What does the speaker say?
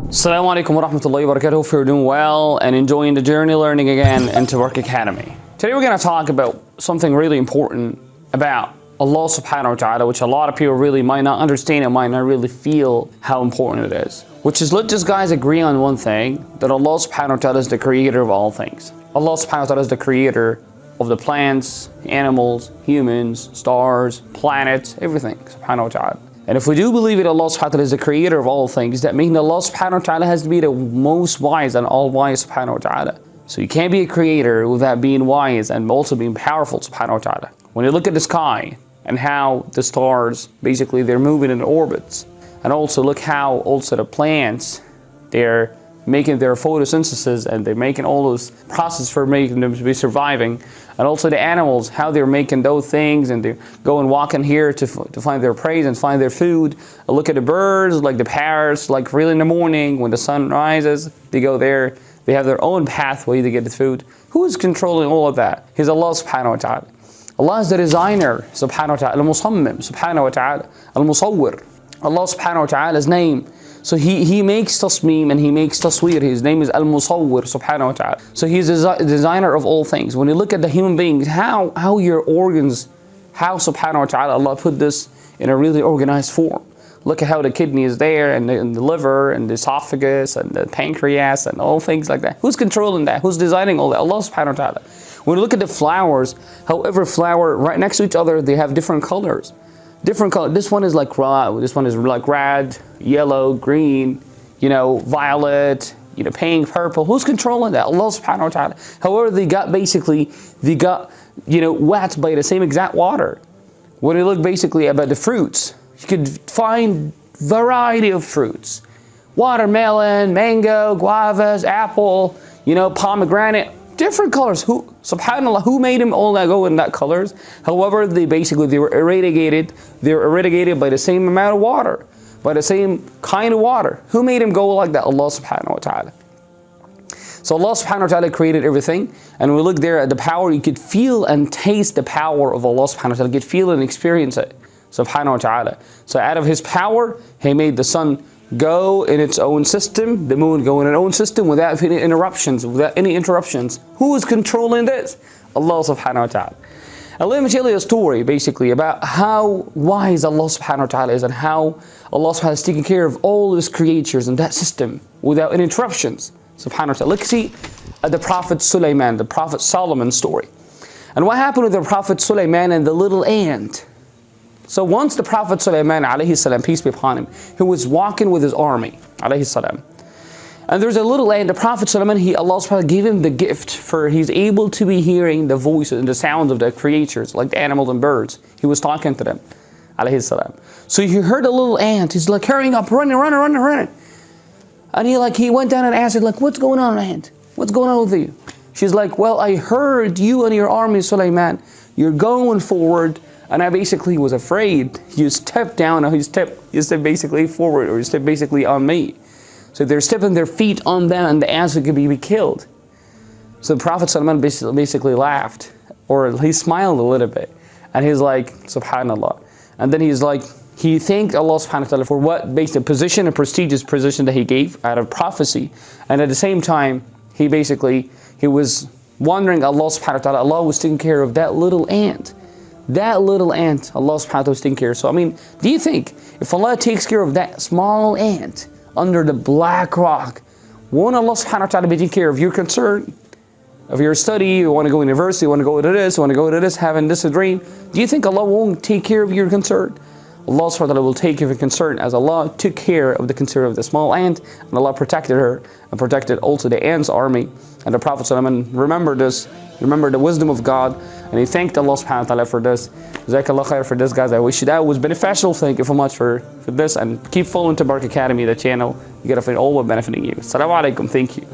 Assalamu alaikum wa rahmatullahi wa barakatuh. Hope you're doing well and enjoying the journey learning again in Tabarak Academy. Today we're going to talk about something really important about Allah subhanahu wa ta'ala, which a lot of people really might not understand and might not really feel how important it is. Which is, let's just guys agree on one thing, that Allah subhanahu wa ta'ala is the creator of all things. Allah subhanahu wa ta'ala is the creator of the plants, animals, humans, stars, planets, everything, subhanahu wa ta'ala. And if we do believe that Allah subhanahu wa ta'ala is the creator of all things, that means Allah subhanahu wa ta'ala has to be the most wise and all wise subhanahu wa ta'ala. So you can't be a creator without being wise and also being powerful subhanahu wa ta'ala. When you look at the sky and how the stars, basically they're moving in orbits, and also look how also the plants, they're making their photosynthesis and they're making all those processes for making them to be surviving, and also the animals, how they're making those things, and they go and walk in here to find their prey and find their food. I look at the birds, like the parrots, like really in the morning when the sun rises, they go there, they have their own pathway to get the food. Who is controlling all of that? He's Allah subhanahu wa ta'ala. Allah is the designer subhanahu wa ta'ala, al-musammim subhanahu wa ta'ala, al-musawwir. Allah subhanahu wa ta'ala's name. So he makes tasmeem and he makes tasweer. His name is al-musawwir subhanahu wa ta'ala. So he's the designer of all things. When you look at the human beings, how your organs, how subhanahu wa ta'ala Allah put this in a really organized form. Look at how the kidney is there, and the liver, and the esophagus, and the pancreas, and all things like that. Who's controlling that? Who's designing all that? Allah subhanahu wa ta'ala. When you look at the flowers, however flower right next to each other, they have different colors. Different color. This one is like this one is like red, yellow, green, violet, pink, purple. Who's controlling that? Allah subhanahu wa ta'ala. However, they got wet by the same exact water. When you look basically about the fruits, you could find variety of fruits. Watermelon, mango, guavas, apple, pomegranate. Different colors. Who, subhanallah, who made them all that go in that colors? However, they were irradiated. They were irradiated by the same amount of water, by the same kind of water. Who made them go like that? Allah subhanahu wa ta'ala. So Allah subhanahu wa ta'ala created everything, and we look there at the power. You could feel and taste the power of Allah subhanahu wa ta'ala. You could feel and experience it, subhanahu wa ta'ala. So out of His power, He made the sun go in its own system, the moon go in its own system without any interruptions, Who is controlling this? Allah subhanahu wa ta'ala. And let me tell you a story basically about how wise Allah subhanahu wa ta'ala is, and how Allah subhanahu wa ta'ala is taking care of all His creatures in that system without any interruptions, subhanahu wa ta'ala. Let's see the Prophet Sulaiman, the Prophet Solomon's story. And what happened with the Prophet Sulaiman and the little ant? So once the Prophet Sulaiman alayhi salam, peace be upon him, he was walking with his army alayhi salam. And there's a little ant, the Prophet Sulaiman, Allah subhanahu wa ta'ala gave him the gift for he's able to be hearing the voices and the sounds of the creatures, like the animals and birds. He was talking to them alayhi salam. So he heard a little ant, he's like hurrying up, running. And he went down and asked her, like, what's going on, ant? What's going on with you? She's like, well, I heard you and your army, Sulaiman, you're going forward. And I basically was afraid. You stepped down, or you stepped basically forward, or you stepped basically on me. So they're stepping their feet on them, and the ants could be killed. So the Prophet Salman basically laughed, or he smiled a little bit, and he's like, Subhanallah. And then he's like, he thanked Allah subhanahu wa ta'ala for what basic position, a prestigious position that He gave out of prophecy. And at the same time, he was wondering Allah subhanahu wa ta'ala, Allah was taking care of that little ant. That little ant, Allah subhanahu wa ta'ala was taking care of. So do you think if Allah takes care of that small ant under the black rock, won't Allah subhanahu wa ta'ala be taking care of your concern, of your study? You want to go to university, you want to go to this, having this a dream. Do you think Allah won't take care of your concern? Allah subhanahu wa ta'ala will take care of your concern, as Allah took care of the concern of the small ant, and Allah protected her and protected also the ant's army. And the Prophet ﷺ remembered this, remembered the wisdom of God, and he thanked Allah subhanahu wa ta'ala for this. Jazakallah khair for this, guys. I wish that was beneficial. Thank you so much for this, and keep following Tabarak Academy, the channel. You're going to find all what benefiting you. Assalamu alaikum. Thank you.